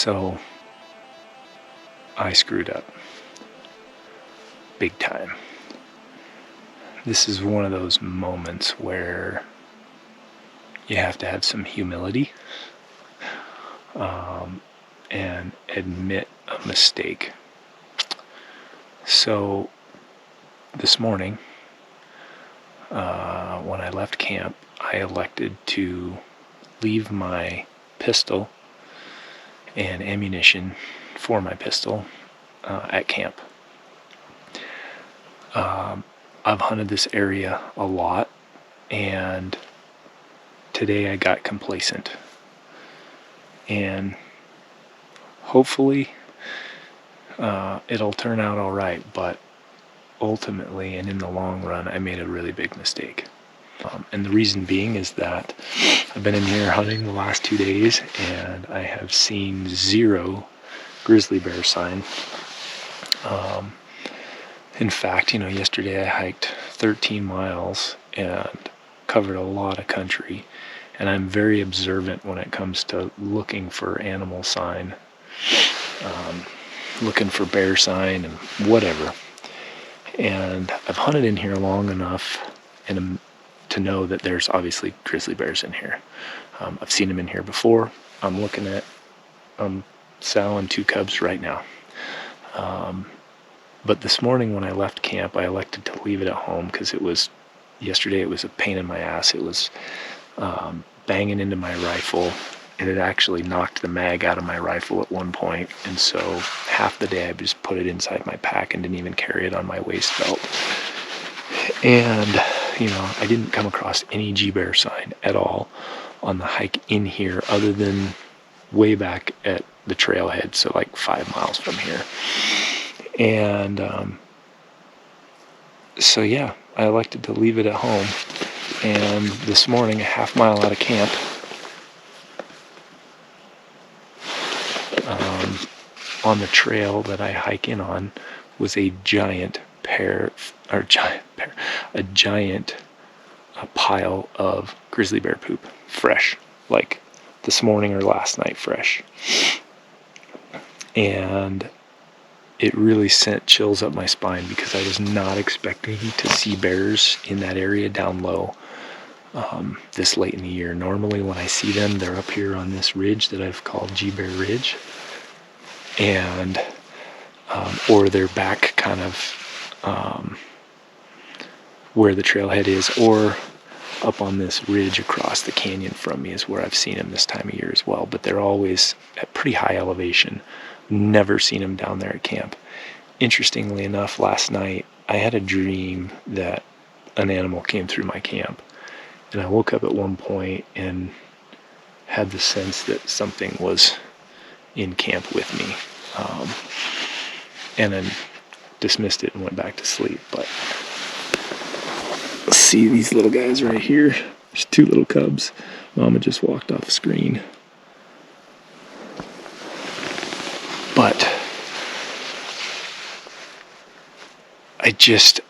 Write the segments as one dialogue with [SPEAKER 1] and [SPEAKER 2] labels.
[SPEAKER 1] So I screwed up big time. This is one of those moments where you have to have some humility and admit a mistake. So this morning, when I left camp, I elected to leave my pistol and ammunition for my pistol at camp. I've hunted this area a lot, and today I got complacent. And hopefully it'll turn out all right, but ultimately and in the long run, I made a really big mistake. And the reason being is that I've been in here hunting the last 2 days, and I have seen 0 grizzly bear sign. In fact, yesterday I hiked 13 miles and covered a lot of country, and I'm very observant when it comes to looking for animal sign, looking for bear sign and whatever. And I've hunted in here long enough and to know that there's obviously grizzly bears in here. I've seen them in here before. I'm looking at sow and 2 cubs right now. But this morning when I left camp, I elected to leave it at home because yesterday it was a pain in my ass. It was banging into my rifle, and it actually knocked the mag out of my rifle at one point. And so half the day I just put it inside my pack and didn't even carry it on my waist belt. And I didn't come across any G-bear sign at all on the hike in here, other than way back at the trailhead, so like 5 miles from here. And so yeah, I elected to leave it at home. And this morning, a half mile out of camp, on the trail that I hike in on, was a giant pile of grizzly bear poop, fresh, like this morning or last night fresh. And it really sent chills up my spine because I was not expecting to see bears in that area down low this late in the year. Normally when I see them, they're up here on this ridge that I've called G-Bear Ridge, and or they're back kind of where the trailhead is, or up on this ridge across the canyon from me is where I've seen them this time of year as well. But they're always at pretty high elevation. Never seen them down there at camp. Interestingly enough, last night I had a dream that an animal came through my camp, and I woke up at one point and had the sense that something was in camp with me, and then dismissed it and went back to sleep. But see these little guys right here? There's 2 little cubs. Mama just walked off the screen. But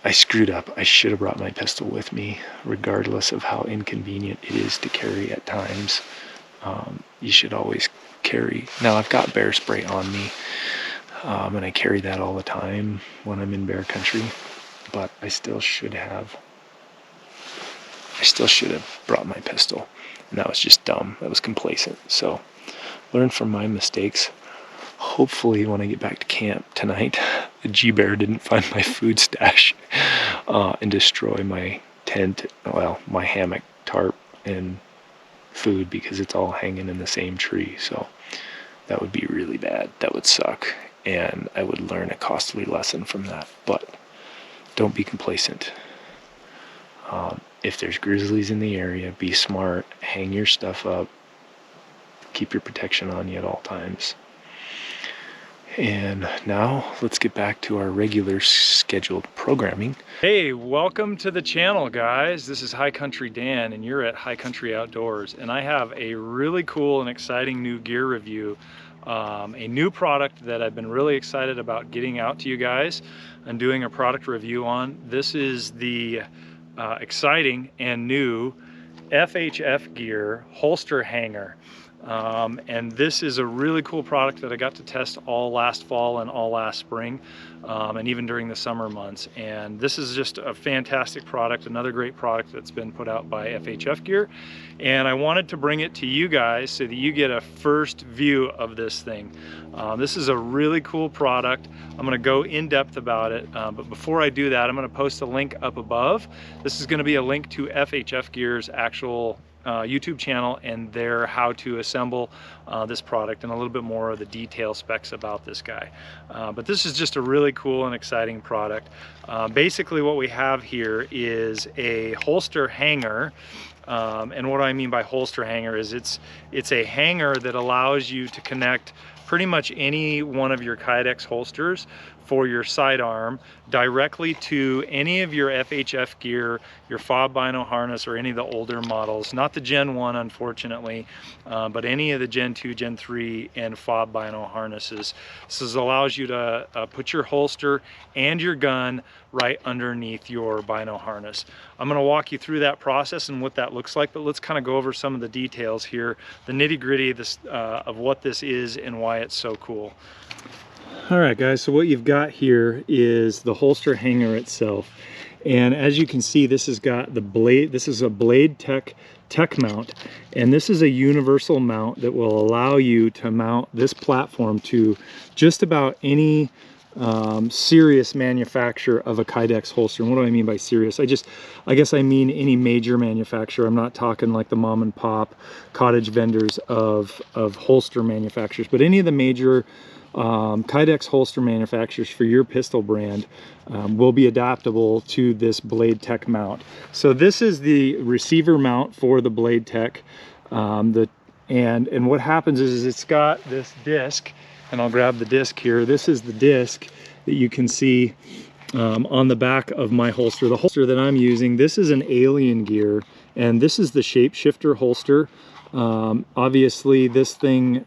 [SPEAKER 1] I screwed up. I should have brought my pistol with me, regardless of how inconvenient it is to carry at times. You should always carry. Now, I've got bear spray on me, and I carry that all the time when I'm in bear country, but I still should have brought my pistol, and that was just dumb. That was complacent. So learn from my mistakes. Hopefully when I get back to camp tonight, the G-Bear didn't find my food stash and destroy my tent, my hammock, tarp, and food, because it's all hanging in the same tree. So that would be really bad. That would suck, and I would learn a costly lesson from that. But don't be complacent. If there's grizzlies in the area, be smart, hang your stuff up, keep your protection on you at all times. And now let's get back to our regular scheduled programming. Hey, welcome to the channel, guys. This is High Country Dan, and you're at High Country Outdoors. And I have a really cool and exciting new gear review, a new product that I've been really excited about getting out to you guys and doing a product review on. This is the exciting and new FHF Gear Holster Hanger.
[SPEAKER 2] And this is a really cool product that I got to test all last fall and all last spring, and even during the summer months. And this is just a fantastic product, another great product that's been put out by FHF Gear. And I wanted to bring it to you guys so that you get a first view of this thing. This is a really cool product. I'm going to go in depth about it, but before I do that, I'm going to post a link up above. This is going to be a link to FHF Gear's actual YouTube channel and their how to assemble this product and a little bit more of the detail specs about this guy. But this is just a really cool and exciting product. Basically what we have here is a holster hanger. And what I mean by holster hanger is it's a hanger that allows you to connect pretty much any one of your Kydex holsters for your sidearm directly to any of your FHF gear, your fob bino harness, or any of the older models, not the Gen 1 unfortunately, but any of the Gen 2, Gen 3 and fob bino harnesses. This allows you to put your holster and your gun right underneath your bino harness. I'm going to walk you through that process and what that looks like, but let's kind of go over some of the details here, the nitty-gritty of what this is and why it's so cool. All right guys, so what you've got here is the holster hanger itself, and as you can see, this has got the blade. This is a Blade Tech mount, and this is a universal mount that will allow you to mount this platform to just about any serious manufacturer of a Kydex holster. And what do I mean by serious? I guess I mean any major manufacturer. I'm not talking like the mom and pop cottage vendors of holster manufacturers, but any of the major Kydex holster manufacturers for your pistol brand will be adaptable to this Blade Tech mount. So this is the receiver mount for the Blade Tech, and what happens is it's got this disc, and I'll grab the disc here. This is the disc that you can see on the back of my holster. The holster that I'm using, this is an Alien Gear, and this is the shapeshifter holster. Obviously this thing,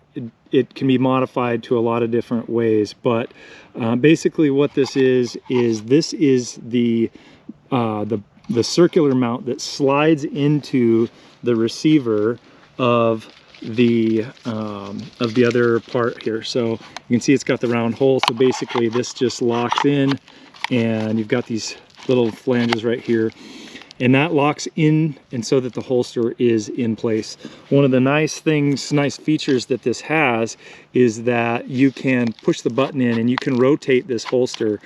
[SPEAKER 2] it can be modified to a lot of different ways, but basically what this is the circular mount that slides into the receiver of the other part here. So you can see it's got the round hole, so basically this just locks in, and you've got these little flanges right here, and that locks in, and so that the holster is in place. One of the nice features that this has is that you can push the button in and you can rotate this holster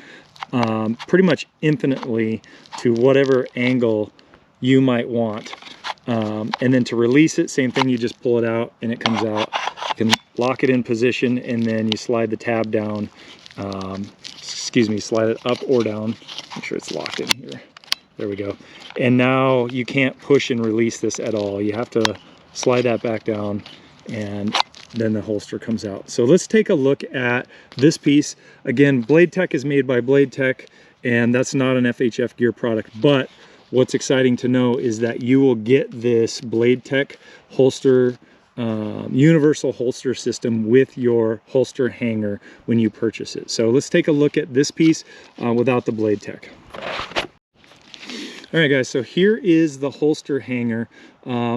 [SPEAKER 2] pretty much infinitely to whatever angle you might want. And then to release it, same thing, you just pull it out and it comes out. You can lock it in position, and then you slide the tab down, slide it up or down. Make sure it's locked in here. There we go. And now you can't push and release this at all. You have to slide that back down, and then the holster comes out. So let's take a look at this piece. Again, Blade Tech is made by Blade Tech, and that's not an FHF Gear product, but what's exciting to know is that you will get this Blade Tech holster, universal holster system with your holster hanger when you purchase it. So let's take a look at this piece without the Blade Tech. All right guys, so here is the holster hanger.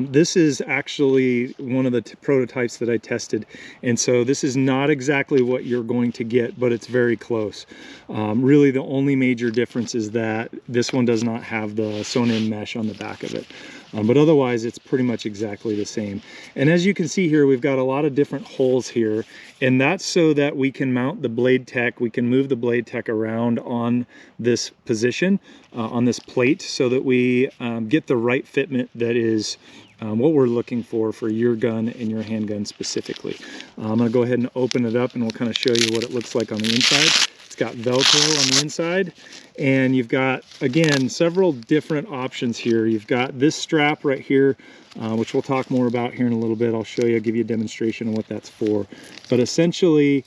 [SPEAKER 2] This is actually one of the prototypes that I tested, and so this is not exactly what you're going to get, but it's very close. Really the only major difference is that this one does not have the sewn-in mesh on the back of it, but otherwise it's pretty much exactly the same. And as you can see here, we've got a lot of different holes here, and that's so that we can mount the Blade Tech. We can move the Blade Tech around on this position, on this plate, so that we get the right fitment that is what we're looking for your gun and your handgun specifically. I'm going to go ahead and open it up, and we'll kind of show you what it looks like on the inside. It's got Velcro on the inside, and you've got, again, several different options here. You've got this strap right here, which we'll talk more about here in a little bit. I'll show you, I'll give you a demonstration on what that's for. But essentially,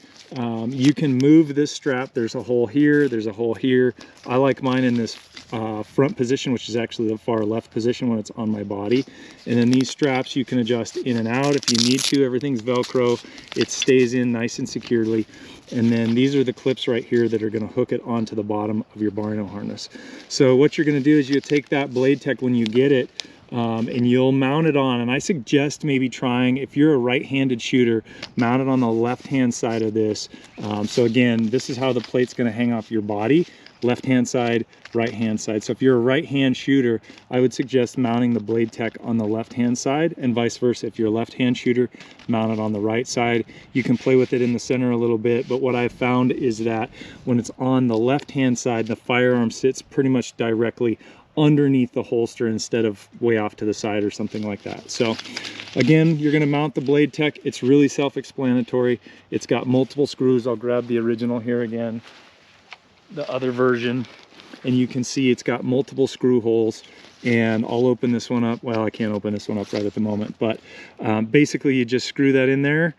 [SPEAKER 2] you can move this strap. There's a hole here, there's a hole here. I like mine in this front position, which is actually the far left position when it's on my body. And then these straps you can adjust in and out if you need to. Everything's Velcro. It stays in nice and securely. And then these are the clips right here that are going to hook it onto the bottom of your bino harness. So what you're going to do is you take that Blade Tech when you get it, and you'll mount it on, and I suggest maybe trying, if you're a right-handed shooter, mount it on the left-hand side of this. So again, this is how the plate's going to hang off your body: left-hand side, right-hand side. So if you're a right-hand shooter, I would suggest mounting the Blade Tech on the left-hand side, and vice versa. If you're a left-hand shooter, mount it on the right side. You can play with it in the center a little bit, but what I've found is that when it's on the left-hand side, the firearm sits pretty much directly underneath the holster instead of way off to the side or something like that. So again, you're going to mount the Blade Tech. It's really self-explanatory. It's got multiple screws. I'll grab the original here again, the other version, and you can see it's got multiple screw holes. And I'll open this one up. Well, I can't open this one up right at the moment, but basically you just screw that in there,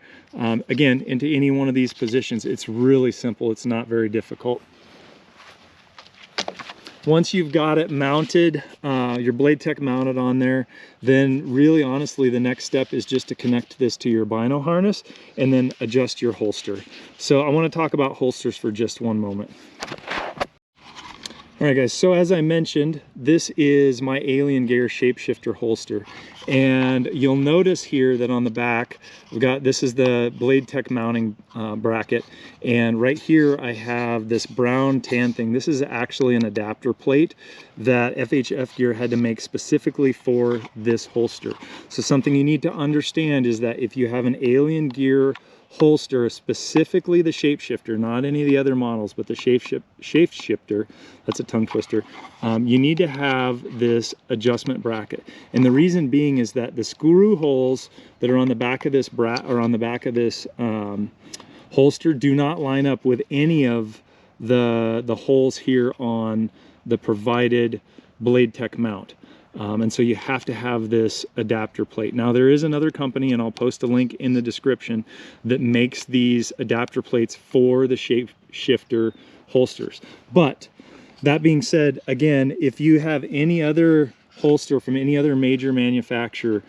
[SPEAKER 2] again, into any one of these positions. It's really simple. It's not very difficult. Once you've got it mounted, your Blade Tech mounted on there, then really honestly the next step is just to connect this to your bino harness and then adjust your holster. So I want to talk about holsters for just one moment. All right guys, so as I mentioned, this is my Alien Gear shapeshifter holster, and you'll notice here that on the back we've got, this is the Blade Tech mounting bracket, and right here I have this brown tan thing. This is actually an adapter plate that FHF Gear had to make specifically for this holster. So something you need to understand is that if you have an Alien Gear holster, specifically the shapeshifter, not any of the other models, but the shapeshifter, that's a tongue twister, you need to have this adjustment bracket. And the reason being is that the screw holes that are on the back of this holster do not line up with any of the holes here on the provided Blade Tech mount. And so you have to have this adapter plate. Now there is another company, and I'll post a link in the description, that makes these adapter plates for the shapeshifter holsters. But that being said, again, if you have any other holster from any other major manufacturer,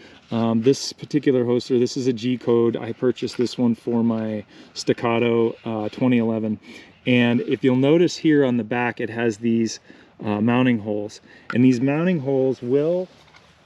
[SPEAKER 2] this particular holster, this is a G code. I purchased this one for my Staccato 2011. And if you'll notice here on the back, it has these mounting holes, and these mounting holes will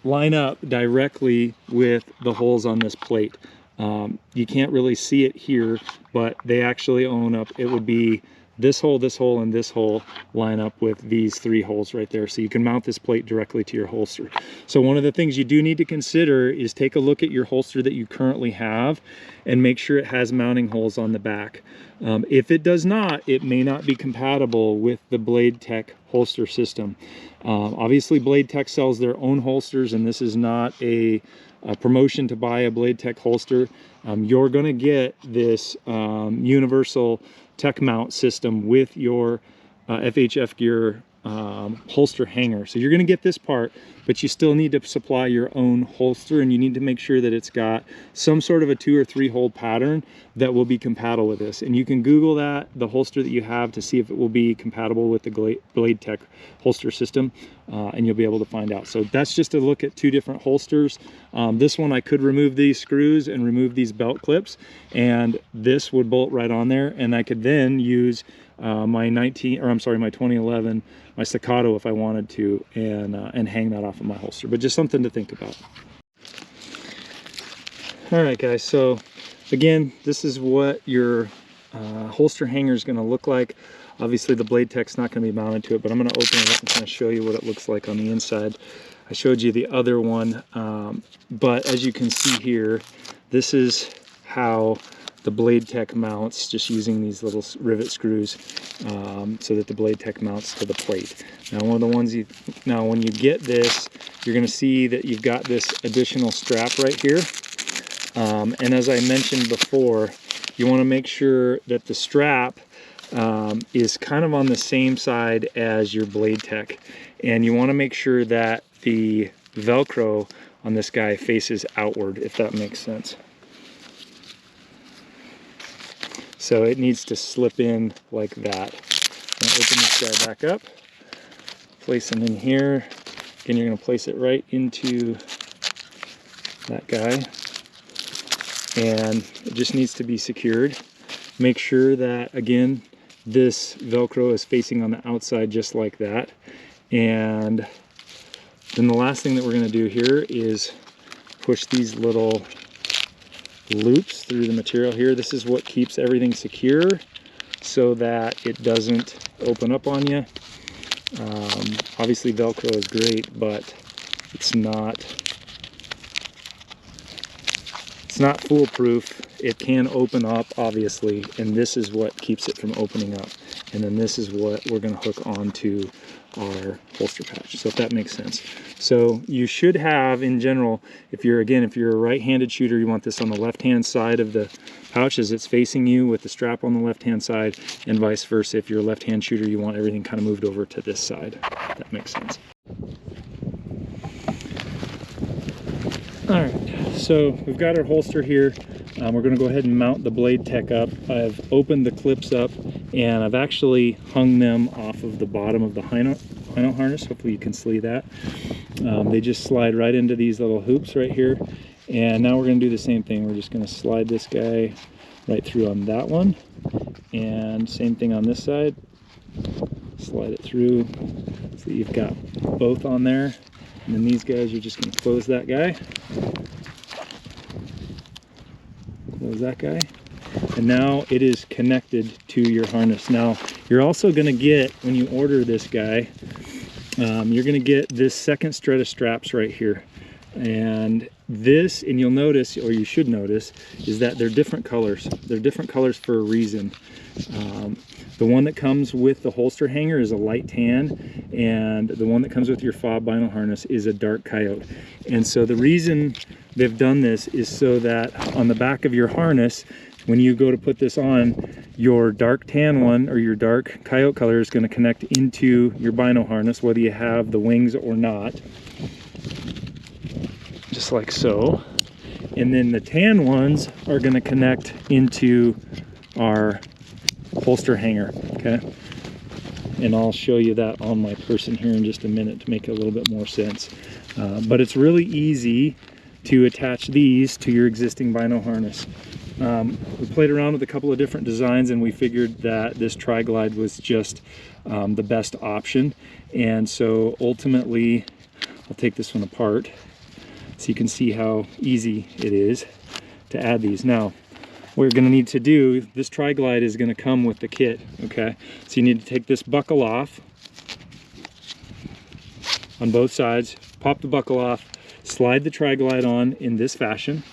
[SPEAKER 2] line up directly with the holes on this plate. You can't really see it here, but they actually own up. It would be this hole, and this hole line up with these three holes right there. So you can mount this plate directly to your holster. So one of the things you do need to consider is take a look at your holster that you currently have and make sure it has mounting holes on the back. If it does not, it may not be compatible with the Blade Tech holster system. Obviously Blade Tech sells their own holsters, and this is not a promotion to buy a Blade Tech holster. You're going to get this universal tech mount system with your FHF Gear holster hanger. So you're going to get this part, but you still need to supply your own holster, and you need to make sure that it's got some sort of a 2 or 3 hole pattern that will be compatible with this. And you can Google that, the holster that you have, to see if it will be compatible with the Blade Tech holster system, and you'll be able to find out. So that's just a look at 2 different holsters. This one, I could remove these screws and remove these belt clips, and this would bolt right on there, and I could then use my 2011, my Staccato, if I wanted to, and hang that off of my holster. But just something to think about. All right guys, so again, this is what your holster hanger is going to look like. Obviously the Blade Tech's not going to be mounted to it, but I'm going to open it up and kind of show you what it looks like on the inside. I showed you the other one, but as you can see here, this is how the Blade Tech mounts, just using these little rivet screws, so that the Blade Tech mounts to the plate. Now one of the ones when you get this, you're going to see that you've got this additional strap right here, and as I mentioned before, you want to make sure that the strap is kind of on the same side as your Blade Tech, and you want to make sure that the Velcro on this guy faces outward, if that makes sense. So it needs to slip in like that. I'm going to open this guy back up, place him in here. Again, you're going to place it right into that guy, and it just needs to be secured. Make sure that, again, this Velcro is facing on the outside just like that, and Then the last thing that we're going to do here is push these little loops through the material here. This is what keeps everything secure so that it doesn't open up on you. Obviously Velcro is great, but it's not foolproof. It can open up, obviously, and this is what keeps it from opening up. And then this is what we're going to hook onto our holster patch, so if that makes sense. So you should have, in general, if you're a right-handed shooter, you want this on the left-hand side of the pouch as it's facing you with the strap on the left-hand side, and vice versa. If you're a left-hand shooter, you want everything kind of moved over to this side. If that makes sense. All right, so we've got our holster here. We're going to go ahead and mount the blade tech up. I've opened the clips up and I've actually hung them off of the bottom of the bino harness. Hopefully you can see that. They just slide right into these little hoops right here. And now we're going to do the same thing. We're just going to slide this guy right through on that one. And same thing on this side. Slide it through so you've got both on there. And then these guys, you're just going to close that guy. Close that guy. And now it is connected to your harness. Now, you're also going to get, when you order this guy, you're going to get this second strut of straps right here. And this, and you'll notice, or you should notice, is that they're different colors. They're different colors for a reason. The one that comes with the holster hanger is a light tan, and the one that comes with your fob bino harness is a dark coyote. And so the reason they've done this is so that on the back of your harness, when you go to put this on, your dark tan one or your dark coyote color is going to connect into your bino harness, whether you have the wings or not. Just like so. And then the tan ones are going to connect into our holster hanger, okay? And I'll show you that on my person here in just a minute to make it a little bit more sense. But it's really easy to attach these to your existing bino harness. We played around with a couple of different designs and we figured that this tri-glide was just the best option. And so ultimately, I'll take this one apart so you can see how easy it is to add these. Now, what you're going to need to do, this tri-glide is going to come with the kit, okay? So you need to take this buckle off on both sides, pop the buckle off, slide the tri-glide on in this fashion,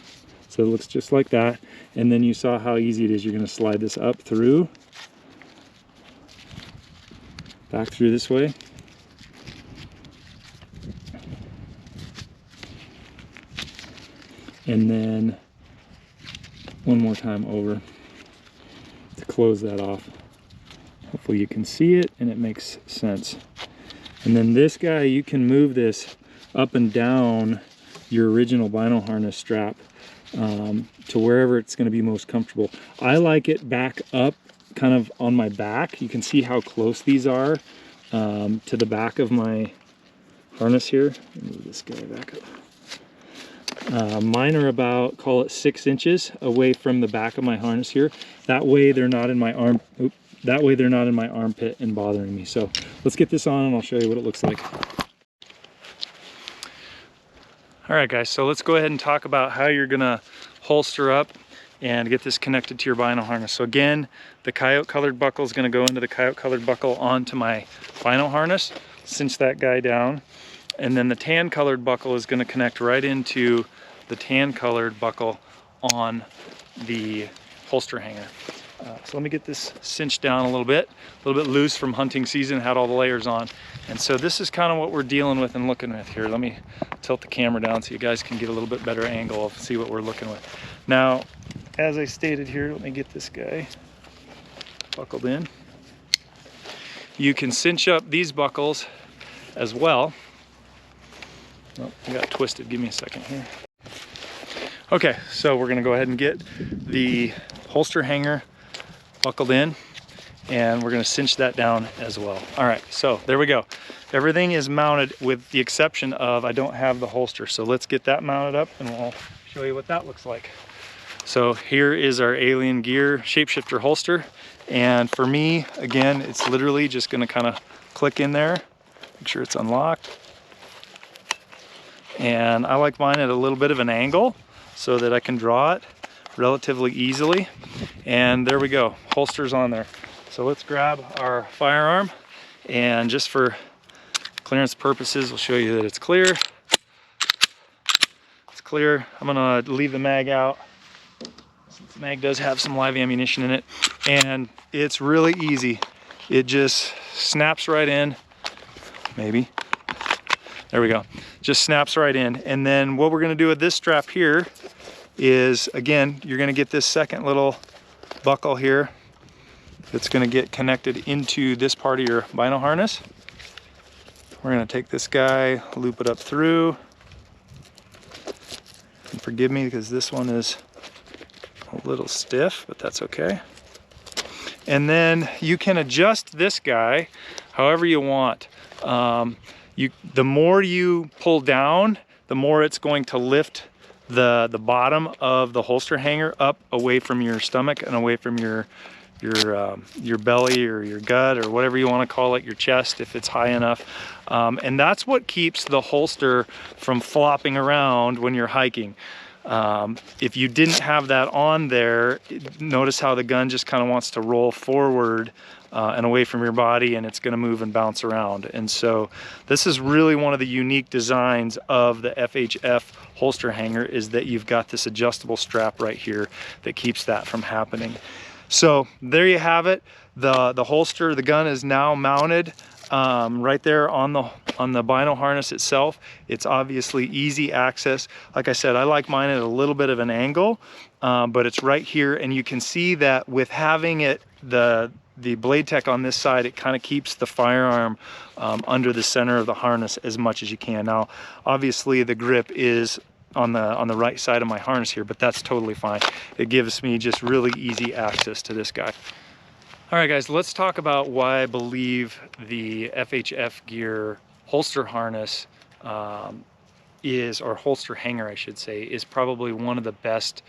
[SPEAKER 2] so it looks just like that, and then you saw how easy it is. You're going to slide this up through, back through this way, and then one more time over to close that off. Hopefully you can see it and it makes sense. And then this guy, you can move this up and down your original bino harness strap to wherever it's going to be most comfortable. I like it back up kind of on my back. You can see how close these are to the back of my harness here. Let me move this guy back up. Mine are about, call it 6 inches away from the back of my harness here. That way they're not in my arm. That way they're not in my armpit and bothering me. So let's get this on and I'll show you what it looks like. All right, guys. So let's go ahead and talk about how you're gonna holster up and get this connected to your bino harness. So again, the coyote colored buckle is gonna go into the coyote colored buckle onto my bino harness. Cinch that guy down. And then the tan colored buckle is going to connect right into the tan colored buckle on the holster hanger. So let me get this cinched down a little bit loose from hunting season, had all the layers on. And so this is kind of what we're dealing with and looking with here. Let me tilt the camera down so you guys can get a little bit better angle of see what we're looking with. Now, as I stated here, let me get this guy buckled in. You can cinch up these buckles as well. Oh, I got twisted. Give me a second here. Okay, so we're gonna go ahead and get the holster hanger buckled in and we're gonna cinch that down as well. All right, so there we go. Everything is mounted with the exception of I don't have the holster. So let's get that mounted up and we'll show you what that looks like. So here is our Alien Gear shapeshifter holster. And for me, again, it's literally just gonna kind of click in there, make sure it's unlocked. And I like mine at a little bit of an angle so that I can draw it relatively easily. And there we go, holster's on there. So let's grab our firearm, and just for clearance purposes, we'll show you that it's clear. It's clear. I'm gonna leave the mag out, since the mag does have some live ammunition in it. And it's really easy. It just snaps right in, maybe. There we go, just snaps right in. And then what we're gonna do with this strap here is, again, you're gonna get this second little buckle here that's gonna get connected into this part of your bino harness. We're gonna take this guy, loop it up through. And forgive me because this one is a little stiff, but that's okay. And then you can adjust this guy however you want. The more you pull down, the more it's going to lift the bottom of the holster hanger up away from your stomach and away from your belly or your gut or whatever you want to call it, your chest if it's high enough. And that's what keeps the holster from flopping around when you're hiking. If you didn't have that on there, notice how the gun just kind of wants to roll forward and away from your body, and it's going to move and bounce around. And so this is really one of the unique designs of the FHF holster hanger, is that you've got this adjustable strap right here that keeps that from happening. So there you have it. The holster, the gun is now mounted right there on the bino harness itself. It's obviously easy access. Like I said, I like mine at a little bit of an angle, but it's right here, and you can see that with having it, the blade tech on this side, it kind of keeps the firearm under the center of the harness as much as you can. Now, obviously the grip is on the right side of my harness here, but that's totally fine. It gives me just really easy access to this guy. All right, guys, let's talk about why I believe the FHF Gear holster harness or holster hanger, I should say, is probably one of the best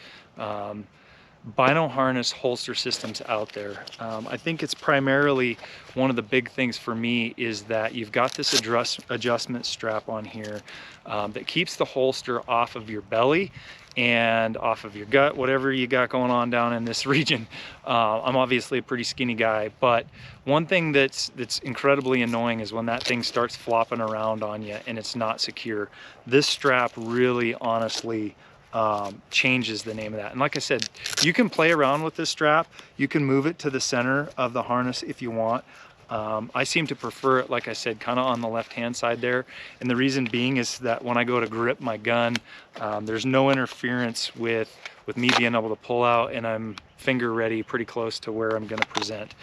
[SPEAKER 2] bino harness holster systems out there. I think it's primarily, one of the big things for me is that you've got this adjustment strap on here that keeps the holster off of your belly and off of your gut, whatever you got going on down in this region. I'm obviously a pretty skinny guy, but one thing that's incredibly annoying is when that thing starts flopping around on you and it's not secure. This strap really, honestly, changes the name of that. And like I said, you can play around with this strap. You can move it to the center of the harness if you want. I seem to prefer it, like I said, kind of on the left-hand side there. And the reason being is that when I go to grip my gun, there's no interference with me being able to pull out, and I'm finger ready pretty close to where I'm going to present.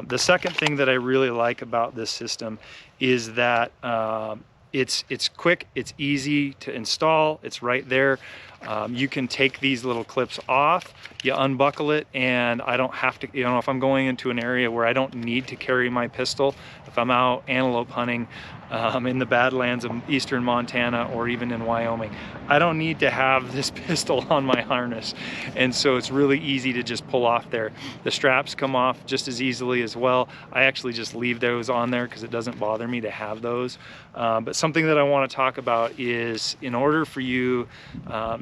[SPEAKER 2] The second thing that I really like about this system is that it's quick, it's easy to install, it's right there. You can take these little clips off, you unbuckle it, and I don't have to, if I'm going into an area where I don't need to carry my pistol, if I'm out antelope hunting in the Badlands of eastern Montana or even in Wyoming, I don't need to have this pistol on my harness. And so it's really easy to just pull off there. The straps come off just as easily as well. I actually just leave those on there because it doesn't bother me to have those. But something that I want to talk about is, in order for you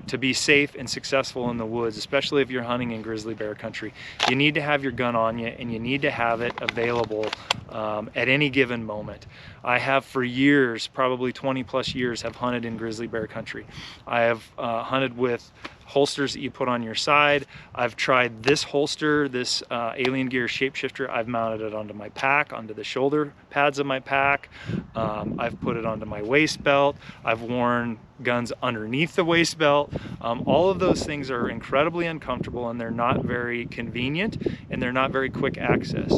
[SPEAKER 2] to be safe and successful in the woods, especially if you're hunting in grizzly bear country, you need to have your gun on you, and you need to have it available at any given moment. I have for years, probably 20 plus years, have hunted in grizzly bear country. I have hunted with holsters that you put on your side. I've tried this holster, this Alien Gear shapeshifter. I've mounted it onto my pack, onto the shoulder pads of my pack. I've put it onto my waist belt. I've worn guns underneath the waist belt. All of those things are incredibly uncomfortable, and they're not very convenient, and they're not very quick access.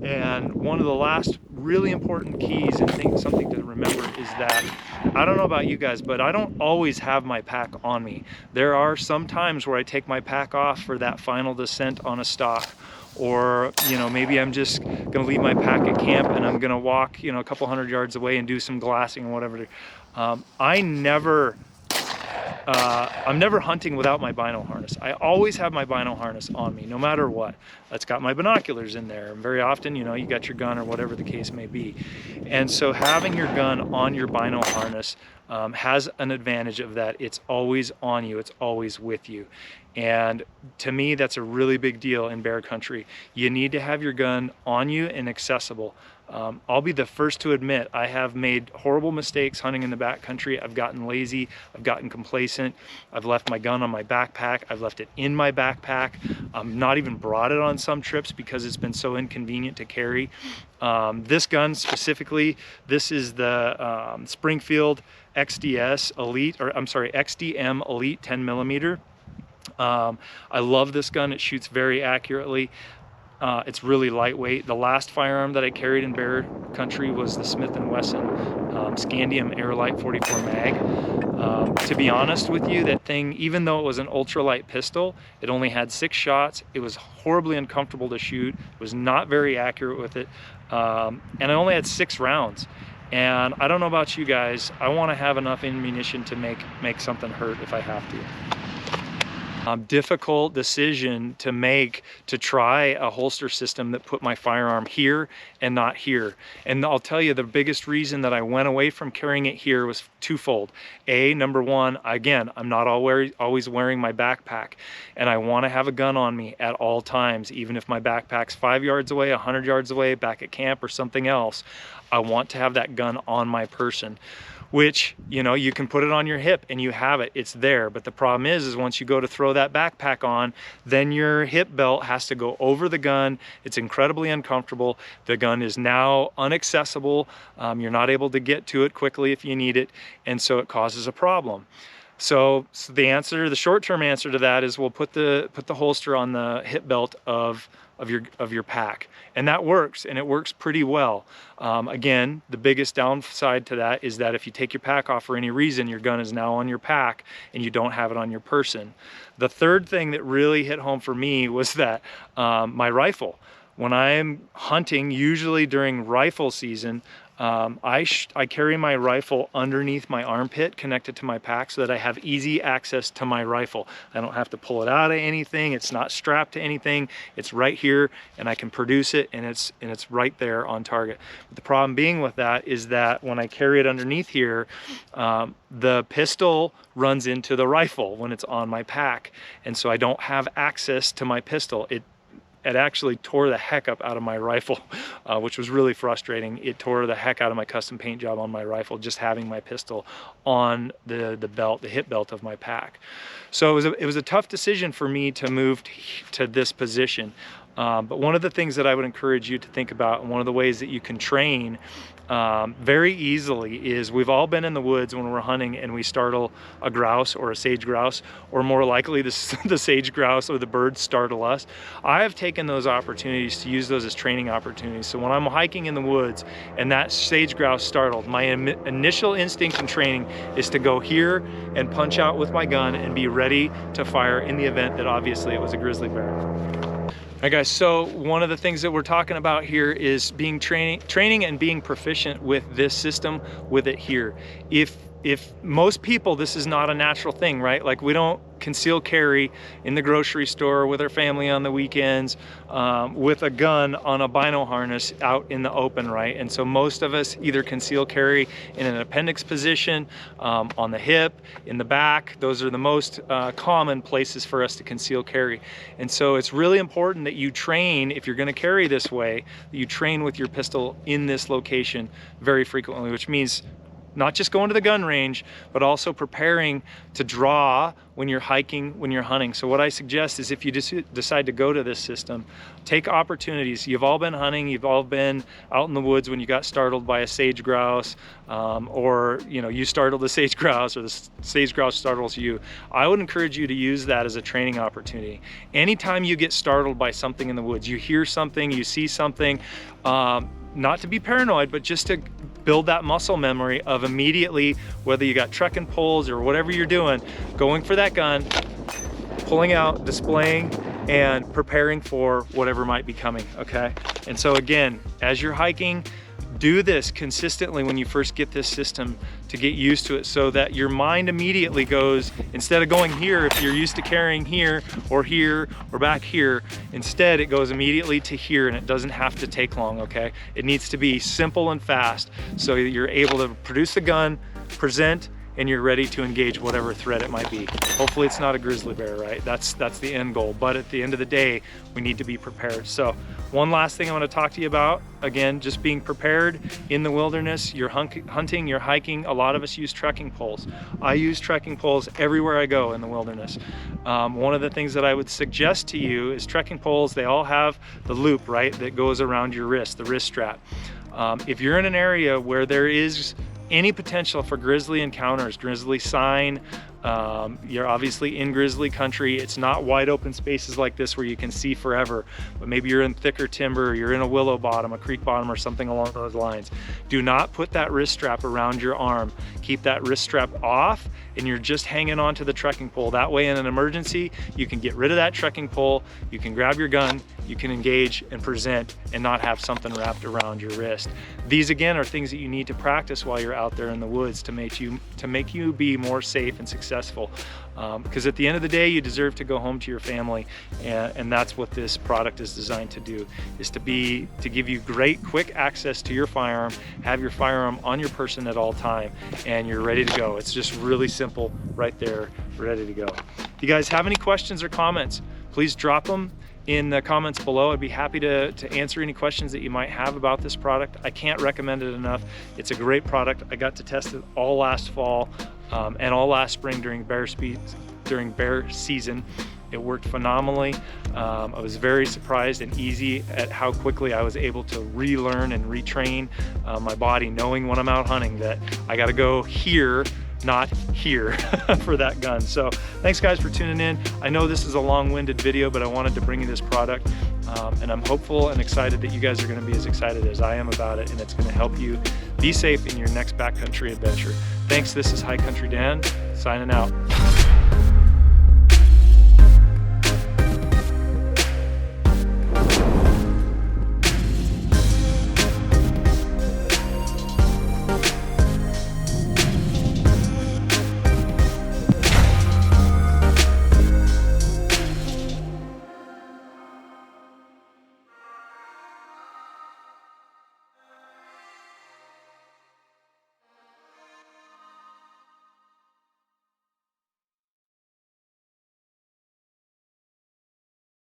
[SPEAKER 2] And one of the last really important keys, and something to remember, is that I don't know about you guys, but I don't always have my pack on me. There are some times where I take my pack off for that final descent on a stalk, or maybe I'm just gonna leave my pack at camp and I'm gonna walk a couple hundred yards away and do some glassing or whatever. I'm never hunting without my bino harness. I always have my bino harness on me, no matter what. It's got my binoculars in there. And very often, you got your gun or whatever the case may be. And so having your gun on your bino harness has an advantage of that. It's always on you, it's always with you. And to me, that's a really big deal in bear country. You need to have your gun on you and accessible. I'll be the first to admit I have made horrible mistakes hunting in the backcountry. I've gotten lazy, I've gotten complacent, I've left my gun on my backpack, I've left it in my backpack, not even brought it on some trips because it's been so inconvenient to carry. This gun specifically, this is the Springfield XDS Elite, or I'm sorry, XDM Elite 10 millimeter. I love this gun. It shoots very accurately. It's really lightweight. The last firearm that I carried in bear country was the Smith & Wesson Scandium Airlight 44 mag. To be honest with you, that thing, even though it was an ultralight pistol, it only had 6 shots. It was horribly uncomfortable to shoot. It was not very accurate with it. And I only had 6 rounds. And I don't know about you guys, I want to have enough ammunition to make something hurt if I have to. Difficult decision to make to try a holster system that put my firearm here and not here. And I'll tell you, the biggest reason that I went away from carrying it here was twofold. Number one, again, I'm not always wearing my backpack, and I want to have a gun on me at all times, even if my backpack's 5 yards away, 100 yards away, back at camp or something else. I want to have that gun on my person, which, you know, you can put it on your hip and you have it, it's there. But the problem is once you go to throw that backpack on, then your hip belt has to go over the gun. It's incredibly uncomfortable. The gun is now inaccessible. You're not able to get to it quickly if you need it. And so it causes a problem. So the short-term answer to that is we'll put the holster on the hip belt of your pack, and that works, and it works pretty well. Again, the biggest downside to that is that if you take your pack off for any reason, your gun is now on your pack and you don't have it on your person. The third thing that really hit home for me was that my rifle. When I'm hunting, usually during rifle season, I carry my rifle underneath my armpit, connected to my pack, so that I have easy access to my rifle. I don't have to pull it out of anything. It's not strapped to anything. It's right here, and I can produce it, and it's right there on target. But the problem being with that is that when I carry it underneath here, the pistol runs into the rifle when it's on my pack, and so I don't have access to my pistol. It actually tore the heck up out of my rifle, which was really frustrating. It tore the heck out of my custom paint job on my rifle, just having my pistol on the belt, the hip belt of my pack. So it was a tough decision for me to move to this position. But one of the things that I would encourage you to think about, and one of the ways that you can train very easily, is we've all been in the woods when we're hunting and we startle a grouse or a sage grouse, or more likely the sage grouse or the birds startle us. I have taken those opportunities to use those as training opportunities. So when I'm hiking in the woods and that sage grouse startled, my initial instinct in training is to go here and punch out with my gun and be ready to fire in the event that obviously it was a grizzly bear. All right, guys, so one of the things that we're talking about here is being training and being proficient with this system, with it here. If most people, this is not a natural thing, right? Like, we don't conceal carry in the grocery store with our family on the weekends with a gun on a bino harness out in the open, right? And so most of us either conceal carry in an appendix position, on the hip, in the back. Those are the most common places for us to conceal carry. And so it's really important that you train, if you're gonna carry this way, that you train with your pistol in this location very frequently, which means not just going to the gun range, but also preparing to draw when you're hiking, when you're hunting. So what I suggest is, if you decide to go to this system, take opportunities. You've all been hunting, you've all been out in the woods when you got startled by a sage grouse, or you startled a sage grouse, or the sage grouse startles you. I would encourage you to use that as a training opportunity. Anytime you get startled by something in the woods, you hear something, you see something, not to be paranoid, but just to build that muscle memory of immediately, whether you got trekking poles or whatever you're doing, going for that gun, pulling out, displaying, and preparing for whatever might be coming, okay? And so again, as you're hiking, do this consistently when you first get this system to get used to it, so that your mind immediately goes, instead of going here, if you're used to carrying here or back here, instead it goes immediately to here, and it doesn't have to take long, okay? It needs to be simple and fast, so you're able to produce the gun, present, and you're ready to engage whatever threat it might be. Hopefully it's not a grizzly bear, right? That's the end goal. But at the end of the day, we need to be prepared. So one last thing I want to talk to you about, again, just being prepared in the wilderness. You're hunting, you're hiking. A lot of us use trekking poles. I use trekking poles everywhere I go in the wilderness. One of the things that I would suggest to you is trekking poles, they all have the loop, right, that goes around your wrist, the wrist strap. If you're in an area where there is any potential for grizzly encounters, grizzly sign, you're obviously in grizzly country. It's not wide open spaces like this where you can see forever, but maybe you're in thicker timber, you're in a willow bottom, a creek bottom, or something along those lines. Do not put that wrist strap around your arm. Keep that wrist strap off, and you're just hanging on to the trekking pole. That way, in an emergency, you can get rid of that trekking pole, you can grab your gun, you can engage and present and not have something wrapped around your wrist. These, again, are things that you need to practice while you're out there in the woods to make you be more safe and successful. Because at the end of the day, you deserve to go home to your family, and that's what this product is designed to do, is to give you great, quick access to your firearm, have your firearm on your person at all time, and you're ready to go. It's just really simple right there, ready to go. If you guys have any questions or comments, please drop them in the comments below. I'd be happy to answer any questions that you might have about this product. I can't recommend it enough. It's a great product. I got to test it all last fall and all last spring during bear season. It worked phenomenally. I was very surprised and easy at how quickly I was able to relearn and retrain my body, knowing when I'm out hunting that I got to go here, not here for that gun. So thanks guys for tuning in. I know this is a long-winded video, but I wanted to bring you this product, and I'm hopeful and excited that you guys are going to be as excited as I am about it, and it's going to help you be safe in your next backcountry adventure. Thanks. This is High Country Dan signing out.